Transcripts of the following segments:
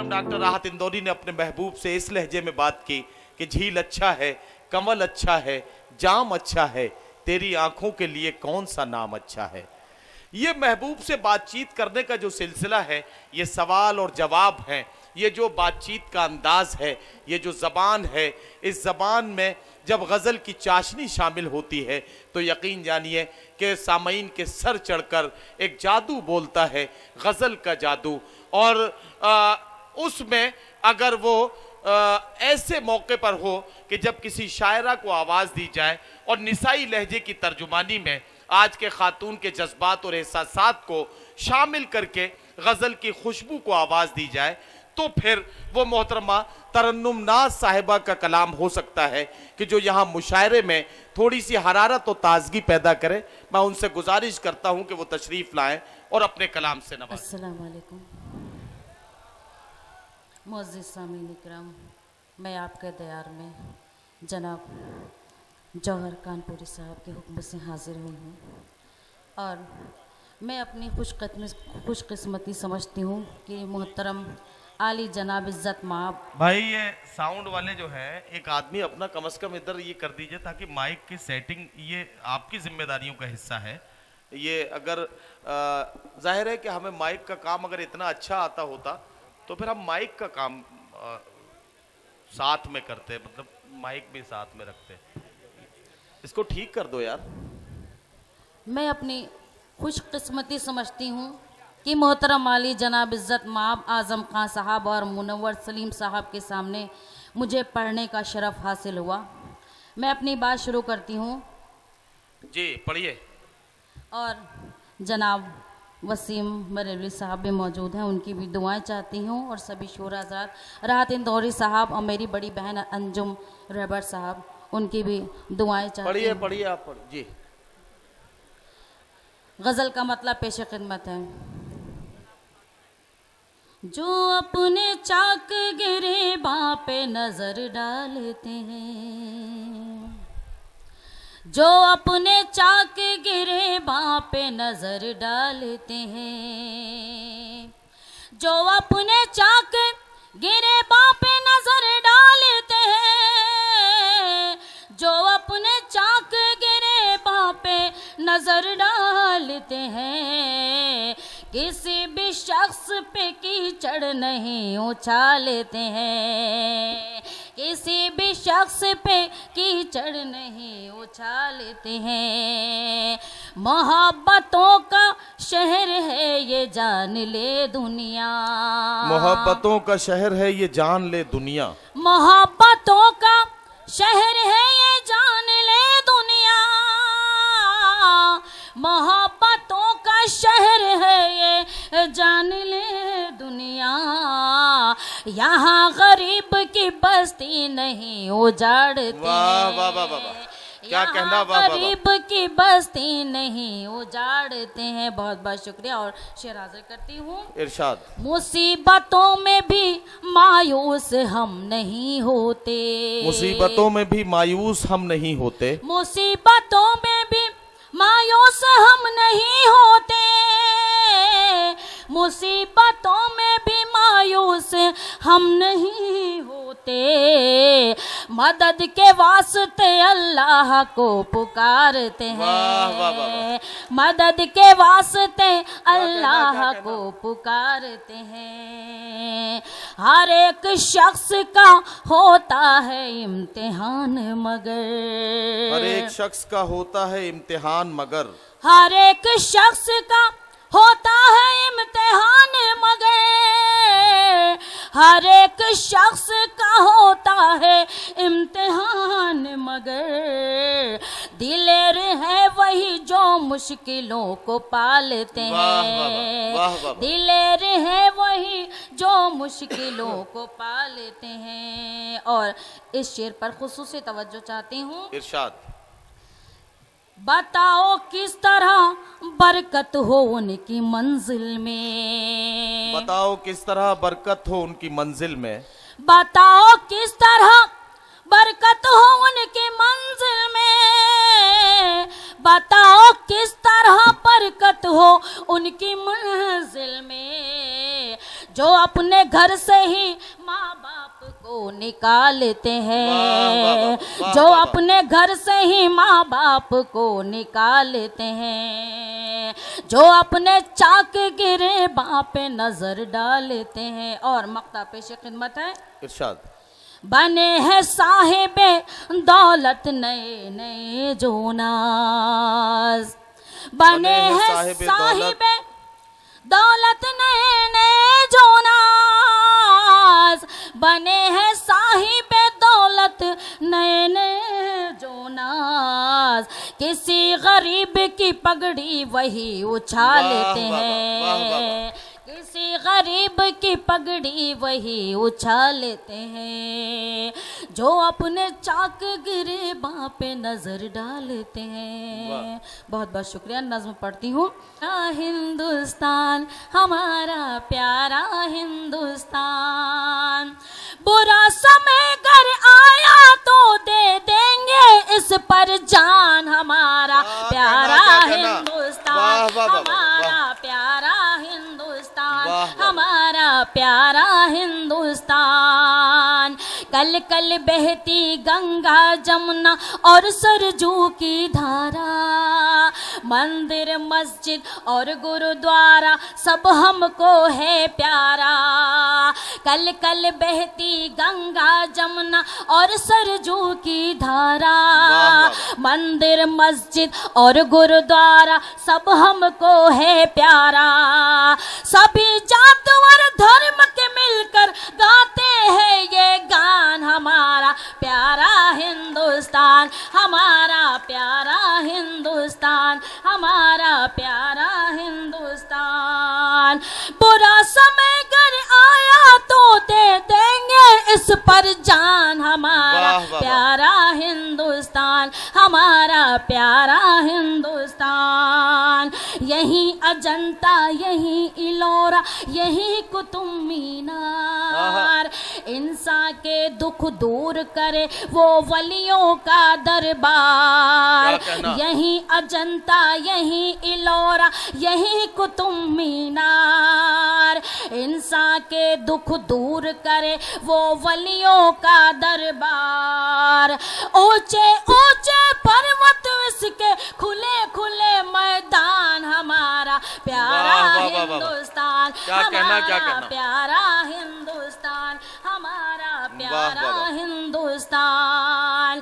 खातून doctor राहत इंदौरी ने अपने महबूब से इस लहजे में बात की कि झील अच्छा है, कमल अच्छा है, जाम अच्छा है, तेरी आंखों के लिए कौन सा नाम अच्छा है। ये महबूब से बातचीत करने का जो सिलसिला है, ये सवाल और जवाब है, ये जो बातचीत का अंदाज है, ये जो ज़बान है, इस ज़बान में जब गज़ल की चाशनी शामिल होती है तो यकीन जानिए कि सामईन के सर चढ़कर एक जादू बोलता है, गज़ल का जादू। और उसमें अगर वो ऐसे मौके पर हो कि जब किसी शायरा को आवाज़ दी जाए और निसाई लहजे की तर्जुमानी में आज के खातून के जज्बात और एहसासात को शामिल करके गज़ल की खुशबू को आवाज़ दी जाए, तो फिर वो मोहतरमा तरन्नुम नाज साहिबा का कलाम हो सकता है कि जो यहाँ मुशायरे में थोड़ी सी हरारत और ताजगी पैदा करे। मैं उनसे गुजारिश करता हूँ कि वो तशरीफ़ लाएं और अपने कलाम से नवाजें। अस्सलाम वालेकुम मुअज़्ज़िज़ सामीन इकराम, मैं आपके दयार में जनाब जौहर कानपुरी साहब के हुक्म से हाजिर हुई हूँ और मैं अपनी खुशकिस्मती समझती हूँ कि मोहतरम आली जनाब इज़्ज़त माब। भाई ये साउंड वाले जो है, एक आदमी अपना कम से कम इधर ये कर दीजिए ताकि माइक की सेटिंग, ये आपकी जिम्मेदारियों का हिस्सा है। ये अगर जाहिर है कि हमें माइक का काम अगर इतना अच्छा आता होता तो फिर हम माइक का काम साथ में करते, मतलब माइक भी साथ में रखते। इसको ठीक कर दो यार। मैं अपनी खुशकिस्मती समझती हूँ कि मोहतरम आली जनाब इज़्ज़त माब आज़म खां साहब और मुनव्वर सलीम साहब के सामने मुझे पढ़ने का शरफ़ हासिल हुआ। मैं अपनी बात शुरू करती हूँ। जी पढ़िए। और जनाब वसीम बरेलवी साहब भी मौजूद हैं, उनकी भी दुआएं चाहती हूँ और सभी शोराज़ात राहत इंदौरी साहब और मेरी बड़ी बहन अंजुम रहबर साहब, उनकी भी दुआएं चाहती हूँ। पढ़िए आप पढ़िए जी। गज़ल का मतलब पेश खिदमत है। जो अपने चाक गिरेबां पे नजर डालते हैं, जो अपने चाक गिरेबां पे नजर डालते हैं, जो अपने चाक गिरेबां पे नजर डालते हैं, जो अपने चाक गिरेबां पे नजर डालते हैं, किसी भी शख्स पे कीचड़ नहीं उछालते हैं, किसी भी शख्स पे कीचड़ नहीं उछालते हैं। मोहब्बतों का शहर है ये जान ले दुनिया, मोहब्बतों का शहर है ये जान ले दुनिया, मोहब्बतों का शहर है ये जान ले दुनिया, मोहब्बतों का शहर है ये जान ले दुनिया। यहाँ गरीब की बस्ती नहीं उजाड़ते, वाह वाह वाह वाह, क्या कहना, वाह वाह। गरीब की बस्ती नहीं उजाड़ते हैं। बहुत बहुत शुक्रिया और शेर हाजिर करती हूँ। इरशाद। मुसीबतों में भी मायूस हम नहीं होते, मुसीबतों में भी मायूस हम नहीं होते, मुसीबतों में भी मायूस हम नहीं होते, मुसीबतों में भी मायूस हम नहीं होते। मदद के वास्ते अल्लाह को पुकारते हैं, वाह वाह वाह। मदद के वास्ते अल्लाह को पुकारते हैं। हर एक शख्स का होता है इम्तिहान मगर, हर एक शख्स का होता है इम्तिहान मगर, हर एक शख्स का होता है इम्तिहान मगर, हर एक शख्स का होता है इम्तिहान मगर, दिलेर है वही जो मुश्किलों को पालते हैं, वाह वाह वाह। दिलेर है वही जो मुश्किलों को पालते हैं। और इस शेर पर खुसूसी तवज्जो चाहती हूँ। इरशाद। बताओ किस तरह बरकत हो उनकी मंजिल में, बताओ किस तरह बरकत हो उनकी मंजिल में, बताओ किस तरह बरकत हो उनकी मंजिल में, बताओ किस तरह बरकत हो उनकी मंजिल में। जो अपने घर से ही माँ बाप को निकालते हैं, जो अपने घर से ही माँ बाप को निकालते हैं, जो अपने चाक गिरे बाप पे नजर डालते हैं। और मक्ता पेश खिदमत है, इरशाद। बने हैं साहिबे दौलत नए नए जोनास, बने हैं साहिबे दौलत नए नए जोनास, बने हैं साहिबे दौलत नए नए जोनास। किसी गरीब की पगड़ी वही उछालते हैं, किसी गरीब की पगड़ी वही उछालते हैं, जो अपने चाक गिरे बाँ पे नजर डालते हैं। बहुत बहुत शुक्रिया। नज्म पढ़ती हूँ। हिंदुस्तान हमारा प्यारा हिंदुस्तान, बुरा समय कर आया तो दे देंगे इस पर जान। हमारा प्यारा हिंदुस्तान, हमारा प्यारा हिंदुस्तान, हमारा प्यारा हिंदुस्तान। कल कल बहती गंगा जमुना और सरजू की धारा, मंदिर मस्जिद और गुरुद्वारा सब हमको है प्यारा। कल कल बहती गंगा जमुना और सरजू की धारा, मंदिर मस्जिद और गुरुद्वारा सब हमको है प्यारा। सभी जात और धर्म के मिलकर गाते हैं ये गान। हमारा प्यारा हिंदुस्तान, हमारा प्यारा हिंदुस्तान, हमारा प्यारा हिंदुस्तान। बुरा समय कर आया तो दे देंगे इस पर जान। हमारा प्यारा हिंदुस्तान, हमारा प्यारा हिंदुस्तान। यही अजंता, यही इलोरा, यही कुतुब मीनार, इंसान के दुख दूर करे वो वलियों का दरबार। यही अजंता, यही इलोरा, यही कुतुब मीनार, इंसान के दुख दूर करे वो वलियों का दरबार। ऊंचे ऊंचे पर्वत इसके खुले खुले मैदान। हमारा प्यारा हिंदुस्तान, हमारा प्यारा हिंदुस्तान, हमारा प्यारा हिंदुस्तान।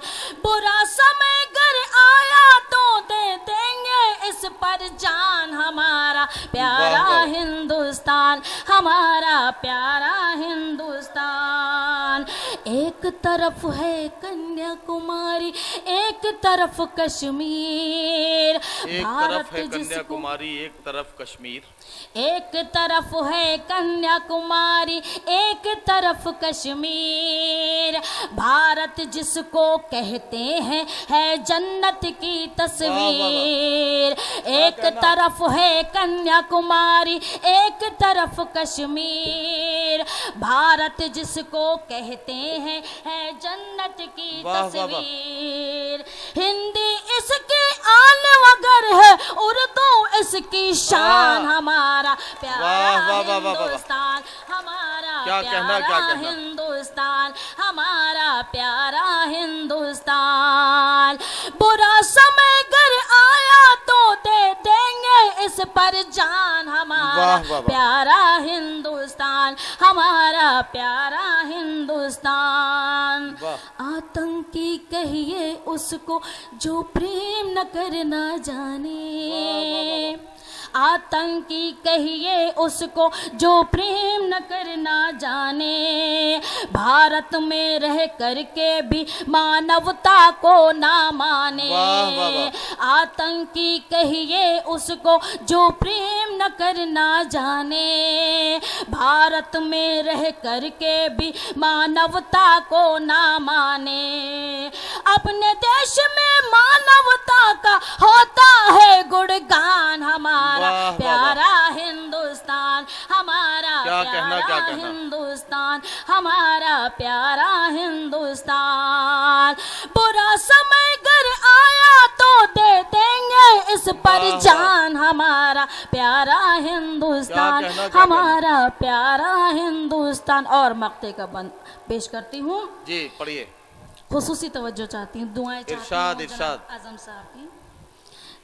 बुरा समय कर आया तो दे देंगे इस पर जान। हमारा प्यारा हिंदुस्तान, हमारा प्यारा हिंदुस्तान। एक तरफ है कन्याकुमारी, एक तरफ कश्मीर, एक तरफ है कन्याकुमारी, एक तरफ कश्मीर। एक तरफ है कन्याकुमारी, एक तरफ कश्मीर, भारत जिसको कहते हैं है जन्नत की तस्वीर। एक तरफ है कन्याकुमारी, एक तरफ कश्मीर, भारत जिसको कहते हैं है जन्नत की तस्वीर। हिंदी इसकी आन वगर है, उर्दू इसकी शान। हमारा प्यारा हिंदुस्तान, हमारा प्यारा हिंदुस्तान, हमारा प्यारा हिंदुस्तान। बुरा समय कर आया तो दे देंगे इस पर जान। हमारा प्यारा हिंदुस्तान, हमारा प्यारा हिंदुस्तान। आतंकी कहिए उसको जो प्रेम न करना जाने, आतंकी कहिए उसको जो प्रेम न करना जाने, भारत में रह करके भी मानवता को ना माने। आतंकी कहिए उसको जो प्रेम न करना जाने, भारत में रह करके भी मानवता को ना माने। अपने देश में मानवता का होता है गुणगान। हमारा प्यारा हिंदुस्तान, हमारा प्यारा हिंदुस्तान, हमारा प्यारा हिंदुस्तान। बुरा समय कर आया तो दे देंगे इस उस पर वाह, जान हमारा प्यारा हिंदुस्तान, क्या कहना, क्या हमारा प्यारा हिंदुस्तान। और मक्ते का बंद पेश करती हूँ, जी पढ़िए। खुसूसी तवज्जो चाहती हूँ, दुआएं चाहती इरशाद, हूँ इरशाद। जनाब आजम साहब की।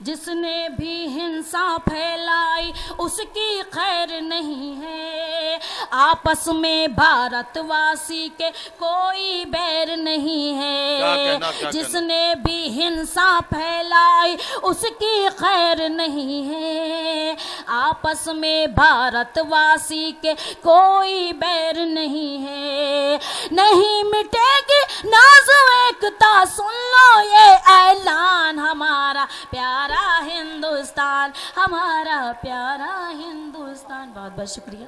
जिसने भी हिंसा फैलाई उसकी खैर नहीं है, आपस में भारतवासी के कोई बैर नहीं क्या है। कहना, क्या जिसने भी हिंसा फैलाई उसकी खैर नहीं है, आपस में भारतवासी के कोई बैर नहीं है। नहीं मिटेगी नाज़ो एकता, सुन लो ये ऐलान, हमारा प्यारा हिंदुस्तान, हमारा प्यारा हिंदुस्तान। बहुत बहुत शुक्रिया।